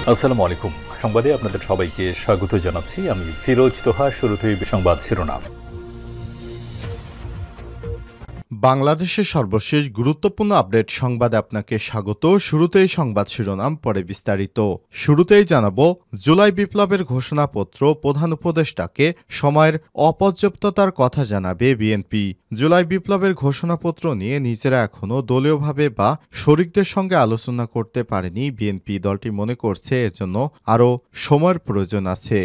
আসসালামু আলাইকুম। সংবাদে আপনাদের সবাইকে স্বাগত জানাচ্ছি। আমি ফিরোজ তোহা। শুরুতেই সংবাদ শিরোনাম। বাংলাদেশের সর্বশেষ গুরুত্বপূর্ণ আপডেট সংবাদে আপনাকে স্বাগত। শুরুতেই সংবাদ শিরোনাম, পরে বিস্তারিত। শুরুতেই জানাবো, জুলাই বিপ্লবের ঘোষণাপত্র প্রধান উপদেষ্টাকে সময়ের অপর্যাপ্ততার কথা জানাবে বিএনপি। জুলাই বিপ্লবের ঘোষণাপত্র নিয়ে নিজেরা এখনও দলীয়ভাবে বা শরিকদের সঙ্গে আলোচনা করতে পারেনি বিএনপি। দলটি মনে করছে এজন্য আরও সময়ের প্রয়োজন আছে।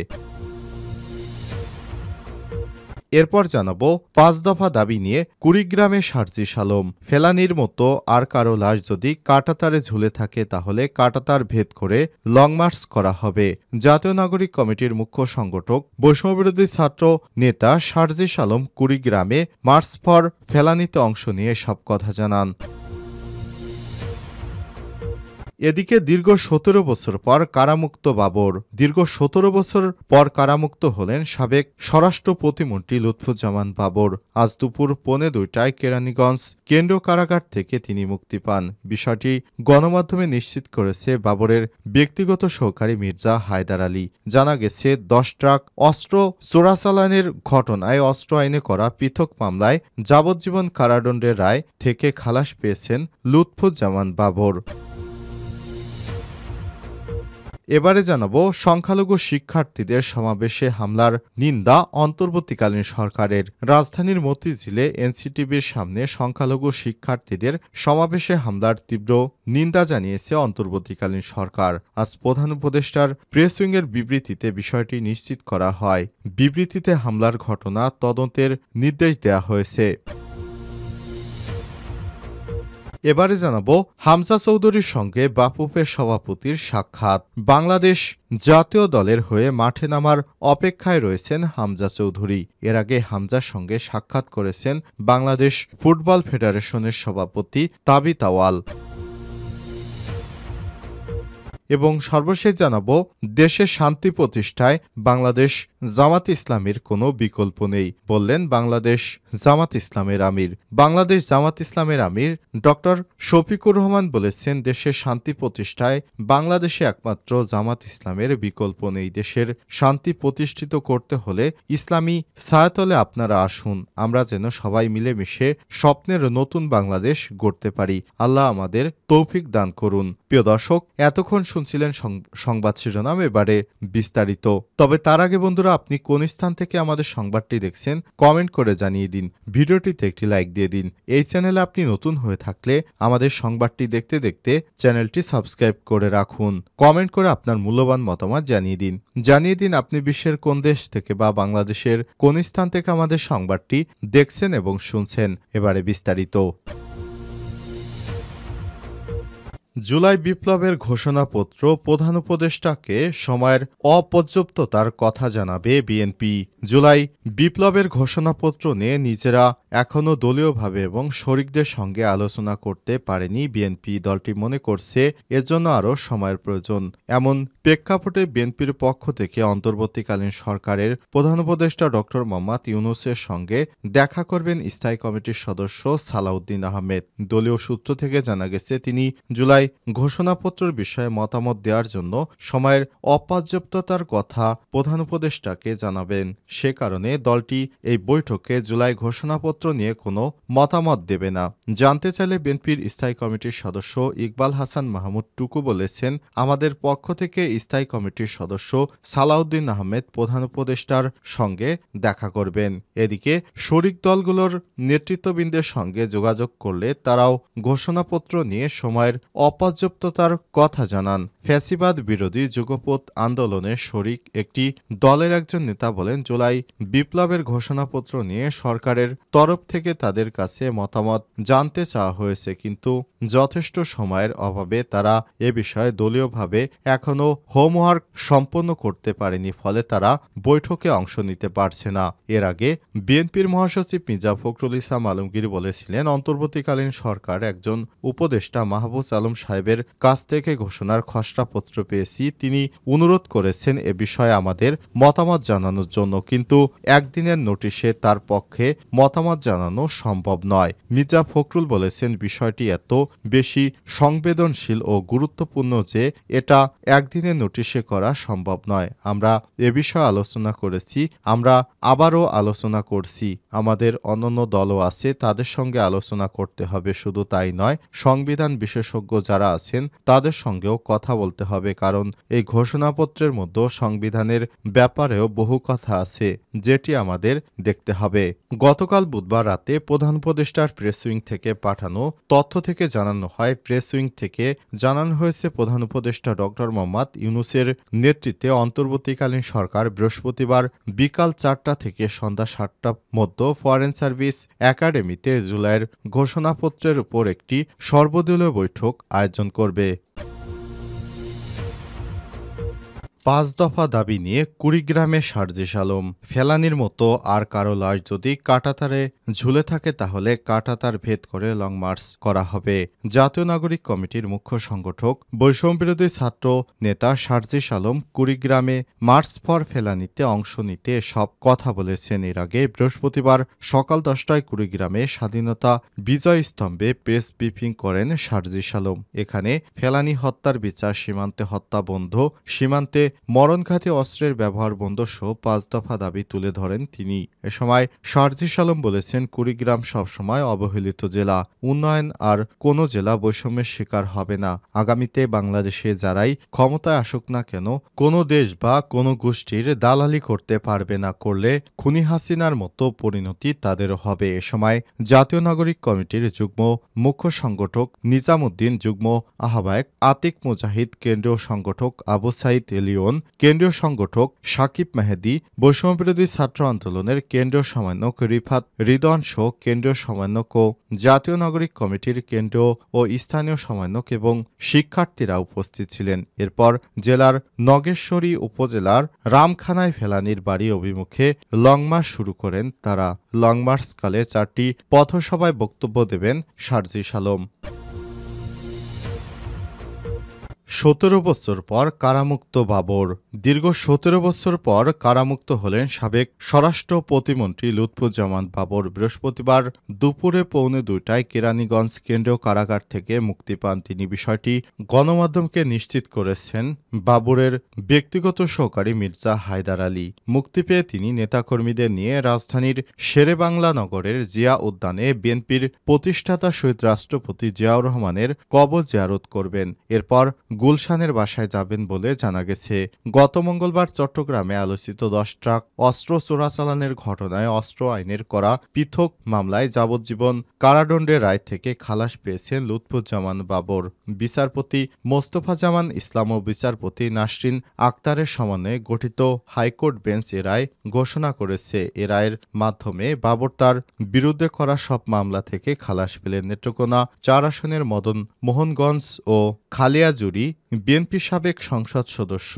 এরপর জানাবো, ৫ দফা দাবি নিয়ে কুড়িগ্রামে সার্জিস আলম। ফেলানির মতো আর কারো লাশ যদি কাঁটাতারে ঝুলে থাকে তাহলে কাঁটাতার ভেদ করে লং মার্চ করা হবে। জাতীয় নাগরিক কমিটির মুখ্য সংগঠক বৈষম্যবিরোধী ছাত্র নেতা সার্জিস আলম কুড়িগ্রামে মার্চ ফর ফেলানিতে অংশ নিয়ে সব কথা জানান। এদিকে দীর্ঘ ১৭ বছর পর কারামুক্ত বাবর। দীর্ঘ ১৭ বছর পর কারামুক্ত হলেন সাবেক স্বরাষ্ট্র প্রতিমন্ত্রী লুৎফুজ্জামান বাবর। আজ দুপুর ১:৩০টায় কেরানীগঞ্জ কেন্দ্রীয় কারাগার থেকে তিনি মুক্তি পান। বিষয়টি গণমাধ্যমে নিশ্চিত করেছে বাবরের ব্যক্তিগত সহকারী মির্জা হায়দার আলী। জানা গেছে, ১০ ট্রাক অস্ত্র চোরাচালানের ঘটনায় অস্ত্র আইনে করা পৃথক মামলায় যাবজ্জীবন কারাদণ্ডের রায় থেকে খালাস পেয়েছেন লুৎফুজ্জামান বাবর। এবারে জানাবো, সংখ্যালঘু শিক্ষার্থীদের সমাবেশে হামলার নিন্দা অন্তর্বর্তীকালীন সরকারের। রাজধানীর মতিঝিলে এনসিটিবির সামনে সংখ্যালঘু শিক্ষার্থীদের সমাবেশে হামলার তীব্র নিন্দা জানিয়েছে অন্তর্বর্তীকালীন সরকার। আজ প্রধান উপদেষ্টার প্রেস উইংয়ের বিবৃতিতে বিষয়টি নিশ্চিত করা হয়। বিবৃতিতে হামলার ঘটনা তদন্তের নির্দেশ দেওয়া হয়েছে। এবারে জানাবো, হামজা চৌধুরীর সঙ্গে বাফুফের সভাপতির সাক্ষাৎ। বাংলাদেশ জাতীয় দলের হয়ে মাঠে নামার অপেক্ষায় রয়েছেন হামজা চৌধুরী। এর আগে হামজার সঙ্গে সাক্ষাৎ করেছেন বাংলাদেশ ফুটবল ফেডারেশনের সভাপতি তাবিথ আউয়াল। এবং সর্বশেষ জানাবো, দেশের শান্তি প্রতিষ্ঠায় বাংলাদেশ জামাত ইসলামের কোনো বিকল্প নেই, বললেন বাংলাদেশ জামাত ইসলামের আমির। বাংলাদেশ জামাত ইসলামের আমির ডক্টর শফিকুর রহমান বলেছেন, দেশের শান্তি প্রতিষ্ঠায় বাংলাদেশে একমাত্র জামাত ইসলামের বিকল্প নেই। দেশের শান্তি প্রতিষ্ঠিত করতে হলে ইসলামী ছায়াতলে আপনারা আসুন। আমরা যেন সবাই মিলেমিশে স্বপ্নের নতুন বাংলাদেশ গড়তে পারি। আল্লাহ আমাদের তৌফিক দান করুন। প্রিয় দর্শক, এতক্ষণ শুনছিলেন সংবাদ শিরোনাম, এবারে বিস্তারিত। তবে তার আগে বন্ধুরা, আপনি কোন স্থান থেকে আমাদের সংবাদটি দেখছেন কমেন্ট করে জানিয়ে দিন। ভিডিওটিতে একটি লাইক দিয়ে দিন। এই চ্যানেলে আপনি নতুন হয়ে থাকলে আমাদের সংবাদটি দেখতে দেখতে চ্যানেলটি সাবস্ক্রাইব করে রাখুন। কমেন্ট করে আপনার মূল্যবান মতামত জানিয়ে দিন। আপনি বিশ্বের কোন দেশ থেকে বা বাংলাদেশের কোন স্থান থেকে আমাদের সংবাদটি দেখছেন এবং শুনছেন। এবারে বিস্তারিত। জুলাই বিপ্লবের ঘোষণাপত্র প্রধান উপদেষ্টাকে সময়ের অপর্যাপ্ততার কথা জানাবে বিএনপি। জুলাই বিপ্লবের ঘোষণাপত্র নিয়ে নিজেরা এখনও দলীয়ভাবে এবং শরিকদের সঙ্গে আলোচনা করতে পারেনি বিএনপি। দলটি মনে করছে এজন্য আরও সময়ের প্রয়োজন। এমন প্রেক্ষাপটে বিএনপির পক্ষ থেকে অন্তর্বর্তীকালীন সরকারের প্রধান উপদেষ্টা ড. মোহাম্মদ ইউনূসের সঙ্গে দেখা করবেন স্থায়ী কমিটির সদস্য সালাউদ্দিন আহমেদ। দলীয় সূত্র থেকে জানা গেছে, তিনি জুলাই ঘোষণাপত্রের বিষয়ে মতামত দেওয়ার জন্য সময়ের অপর্যাপ্ততার কথা প্রধান উপদেষ্টাকে জানাবেন। সে কারণে দলটি এই বৈঠকে জুলাই ঘোষণাপত্র নিয়ে কোনো মতামত দেবে না। জানতে চাইলে বিএনপির স্থায়ী কমিটির সদস্য ইকবাল হাসান মাহমুদ টুকু বলেছেন, আমাদের পক্ষ থেকে স্থায়ী কমিটির সদস্য সালাউদ্দিন আহমেদ প্রধান উপদেষ্টার সঙ্গে দেখা করবেন। এদিকে শরিক দলগুলোর নেতৃত্ববৃন্দের সঙ্গে যোগাযোগ করলে তারাও ঘোষণাপত্র নিয়ে সময়ের অপর্যাপ্ততার কথা জানান। ফ্যাসিবাদ বিরোধী যুগপৎ আন্দোলনের শরিক একটি দলের একজন নেতা বলেন, জুলাই বিপ্লবের ঘোষণাপত্র নিয়ে সরকারের তরফ থেকে তাদের কাছে মতামত জানতে চাওয়া হয়েছে, কিন্তু যথেষ্ট সময়ের অভাবে তারা এ বিষয়ে দলীয়ভাবে এখনও হোমওয়ার্ক সম্পন্ন করতে পারেনি, ফলে তারা বৈঠকে অংশ নিতে পারছে না। এর আগে বিএনপির মহাসচিব মির্জা ফখরুল ইসলাম আলমগীর বলেছিলেন, অন্তর্বর্তীকালীন সরকার একজন উপদেষ্টা মাহফুজ আলম সাহেবের কাছ থেকে ঘোষণার খসড়াপত্র পেয়েছি। তিনি অনুরোধ করেছেন এ বিষয়ে আমাদের মতামত জানানোর জন্য, কিন্তু একদিনের নোটিশে তার পক্ষে মতামত জানানো সম্ভব নয়। মির্জা ফখরুল বলেছেন, বিষয়টি এত বেশি সংবেদনশীল ও গুরুত্বপূর্ণ যে এটা একদিনের নোটিশে করা সম্ভব নয়। আমরা এ বিষয়ে আলোচনা করেছি, আমরা আবারও আলোচনা করছি। আমাদের অন্যান্য দলও আছে, তাদের সঙ্গে আলোচনা করতে হবে। শুধু তাই নয়, সংবিধান বিশেষজ্ঞ যারা আছেন তাদের সঙ্গেও কথা বলতে হবে, কারণ এই ঘোষণাপত্রের মধ্যে সংবিধানের ব্যাপারেও বহু কথা আছে যেটি আমাদের দেখতে হবে। গতকাল বুধবার রাতে প্রধান উপদেষ্টার প্রেস উইং থেকে পাঠানো তথ্য থেকে জানানো হয়, প্রেস উইং থেকে জানানো হয়েছে প্রধান উপদেষ্টা ডক্টর মোহাম্মদ ইউনূসের নেতৃত্বে অন্তর্বর্তীকালীন সরকার বৃহস্পতিবার বিকাল ৪টা থেকে সন্ধ্যা ৭টার মধ্যে ফরেন সার্ভিস একাডেমিতে জুলাইয়ের ঘোষণাপত্রের উপর একটি সর্বদলীয় বৈঠক আয়োজন করবে। ৫ দফা দাবি নিয়ে কুড়িগ্রামে সার্জিস আলম। ফেলানির মতো আর কারো লাশ যদি কাঁটাতারে ঝুলে থাকে তাহলে কাঁটাতার ভেদ করে লং মার্চ করা হবে। জাতীয় নাগরিক কমিটির মুখ্য সংগঠক বৈষম্যবিরোধী ছাত্র নেতা সার্জিস আলম কুড়িগ্রামে মার্চ ফর ফেলানিতে অংশ নিতে সব কথা বলেছেন। এর আগে বৃহস্পতিবার সকাল 10টায় কুড়িগ্রামে স্বাধীনতা বিজয় স্তম্ভে প্রেস ব্রিফিং করেন সার্জিস আলম। এখানে ফেলানি হত্যার বিচার, সীমান্তে হত্যা বন্ধ, সীমান্তে মরণঘাতী অস্ত্রের ব্যবহার বন্ধ সহ ৫ দফা দাবি তুলে ধরেন তিনি। এ সময় সার্জিস আলম বলেছেন, কুড়িগ্রাম সবসময় অবহেলিত জেলা। উন্নয়ন আর কোনো জেলা বৈষম্যের শিকার হবে না। আগামীতে বাংলাদেশে যারাই ক্ষমতায় আসুক না কেন, কোনো দেশ বা কোনো গোষ্ঠীর দালালি করতে পারবে না, করলে খুনি হাসিনার মতো পরিণতি তাদেরও হবে। এ সময় জাতীয় নাগরিক কমিটির যুগ্ম মুখ্য সংগঠক নিজামুদ্দিন, যুগ্ম আহ্বায়ক আতিক মুজাহিদ, কেন্দ্রীয় সংগঠক আবু সাইদ এলিয়ন, কেন্দ্রীয় সংগঠক সাকিব মেহেদী, বৈষম্যবিরোধী ছাত্র আন্দোলনের কেন্দ্রীয় সমন্বয়ক রিফাত রিদওয়ান সহ কেন্দ্রীয় সমন্বয়ক ও জাতীয় নাগরিক কমিটির কেন্দ্রীয় ও স্থানীয় সমন্বয়ক এবং শিক্ষার্থীরা উপস্থিত ছিলেন। এরপর জেলার নগেশ্বরী উপজেলার রামখানায় ফেলানির বাড়ি অভিমুখে লং মার্চ শুরু করেন তারা। লং মার্চকালে 4টি পথসভায় বক্তব্য দেবেন সার্জিস আলম। ১৭ বছর পর কারামুক্ত বাবর। দীর্ঘ ১৭ বছর পর কারামুক্ত হলেন সাবেক স্বরাষ্ট্র প্রতিমন্ত্রী লুৎফুজ্জামান বাবর। বৃহস্পতিবার দুপুরে পৌনে ২টায় কেরানীগঞ্জ কেন্দ্রীয় কারাগার থেকে মুক্তি পান তিনি। বিষয়টি গণমাধ্যমকে নিশ্চিত করেছেন বাবরের ব্যক্তিগত সহকারী মির্জা হায়দার আলী। মুক্তি পেয়ে তিনি নেতাকর্মীদের নিয়ে রাজধানীর শেরেবাংলা নগরের জিয়া উদ্যানে বিএনপির প্রতিষ্ঠাতা শহীদ রাষ্ট্রপতি জিয়াউর রহমানের কবর জিয়ারত করবেন। এরপর গুলশানের বাসায় যাবেন বলে জানা গেছে। গত মঙ্গলবার চট্টগ্রামে আলোচিত ১০ ট্রাক অস্ত্র চোরাচালানের ঘটনায় অস্ত্র আইনের করা পৃথক মামলায় যাবজ্জীবন কারাদণ্ডের রায় থেকে খালাস পেয়েছেন লুৎফুজ্জামান বাবর। বিচারপতি মোস্তফা জামান ইসলাম ও বিচারপতি নাসরিন আক্তারের সমন্বয়ে গঠিত হাইকোর্ট বেঞ্চ এ রায় ঘোষণা করেছে। এ রায়ের মাধ্যমে বাবর তার বিরুদ্ধে করা সব মামলা থেকে খালাস পেলেন। নেত্রকোনা ৪ আসনের মদন মোহনগঞ্জ ও খালিয়াজুরি বিএনপি সাবেক সংসদ সদস্য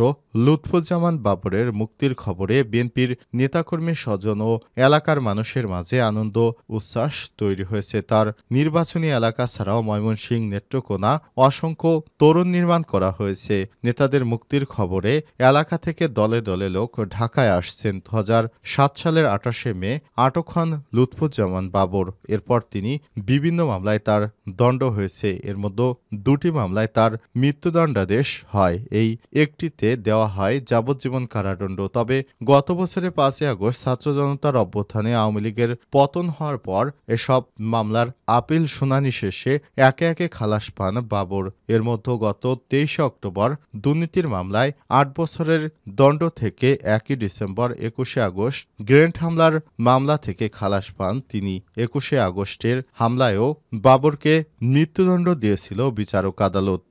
লুৎফুজ্জামান বাবরের মুক্তির খবরে বিএনপির নেতাকর্মী, স্বজন ও এলাকার মানুষের মাঝে আনন্দ উচ্ছ্বাস তৈরি হয়েছে। তার নির্বাচনী এলাকা ছাড়াও ময়মনসিংহ, নেত্রকোনা অসংখ্য তরুণ নির্মাণ করা হয়েছে। নেতাদের মুক্তির খবরে এলাকা থেকে দলে দলে লোক ঢাকায় আসছেন। ২০০৭ সালের ২৮শে মে আটক হন লুৎফুজ্জামান বাবর। এরপর তিনি বিভিন্ন মামলায় তার দণ্ড হয়েছে। এর মধ্যে ২টি মামলায় তার মৃত্যুদণ্ডাদেশ হয়। এই একটিতে দেওয়া হয় যাবজ্জীবন কারাদণ্ড। তবে গত বছরের ৫ই আগস্ট ছাত্র জনতার অভ্যুত্থানে আওয়ামী লীগের পতন হওয়ার পর এসব মামলার আপিল শুনানি শেষে একে একে খালাস পান বাবর। এর মধ্যে গত ২৩শে অক্টোবর দুর্নীতির মামলায় ৮ বছরের দণ্ড থেকে ১ ডিসেম্বর ২১শে আগস্ট গ্রেনেড হামলার মামলা থেকে খালাস পান তিনি। ২১শে আগস্টের হামলায়ও বাবরকে মৃত্যুদণ্ড দিয়েছিল বিচারক আদালত।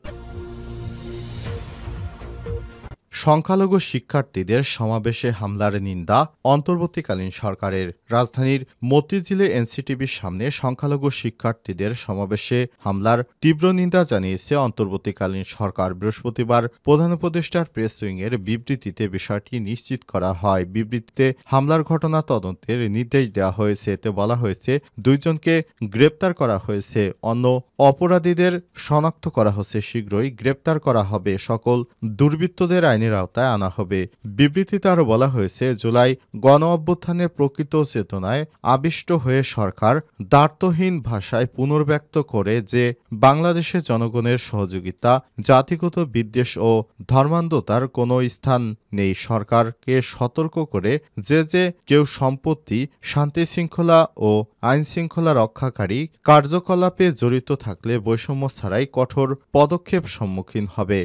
সংখ্যালঘু শিক্ষার্থীদের সমাবেশে হামলার নিন্দা অন্তর্বর্তীকালীন সরকারের। রাজধানীর মতিঝিলে এনসিটিভির সামনে সংখ্যালঘু শিক্ষার্থীদের সমাবেশে হামলার তীব্র নিন্দা জানিয়েছে অন্তর্বর্তীকালীন সরকার। বৃহস্পতিবার প্রধান উপদেষ্টার প্রেস উইংয়ের বিবৃতিতে বিষয়টি নিশ্চিত করা হয়। বিবৃতিতে হামলার ঘটনা তদন্তের নির্দেশ দেওয়া হয়েছে। এতে বলা হয়েছে, 2 জনকে গ্রেপ্তার করা হয়েছে। অন্য অপরাধীদের শনাক্ত করা হচ্ছে। শীঘ্রই গ্রেপ্তার করা হবে। সকল দুর্বৃত্তদের আইনের আওতায় আনা হবে। বিবৃতিতে আরও বলা হয়েছে, জুলাই গণ অভ্যুত্থানের প্রকৃত চেতনায় আবিষ্ট হয়ে সরকার দ্ব্যর্থহীন ভাষায় পুনর্ব্যক্ত করে যে বাংলাদেশের জনগণের সহযোগিতা, জাতিগত বিদ্বেষ ও ধর্মান্ধতার কোনো স্থান নেই। সরকারকে সতর্ক করে যে কেউ সম্পত্তি, শান্তিশৃঙ্খলা ও আইনশৃঙ্খলা রক্ষাকারী কার্যকলাপে জড়িত থাকলে বৈষম্য ছাড়াই কঠোর পদক্ষেপ সম্মুখীন হবে।